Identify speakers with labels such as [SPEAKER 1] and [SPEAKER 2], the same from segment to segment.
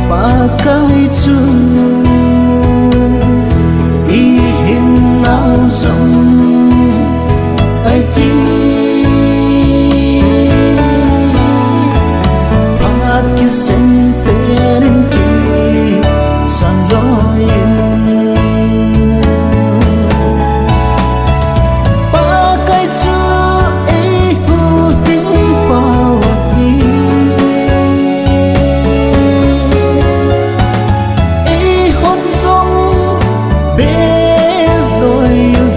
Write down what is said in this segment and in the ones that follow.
[SPEAKER 1] ba cái chung y hình nào rộng ai đi ba cái sen tên kia san lối ba cái chu ấy hu tiếng bao đi ấy hôn sông bên đôi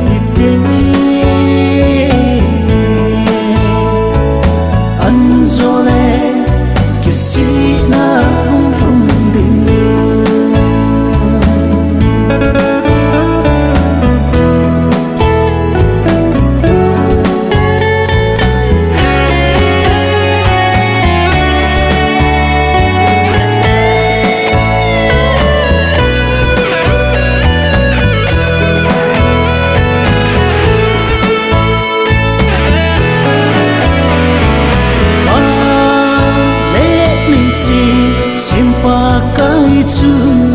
[SPEAKER 1] đi tiếng ăn rồi cái gì na không định ba cái chung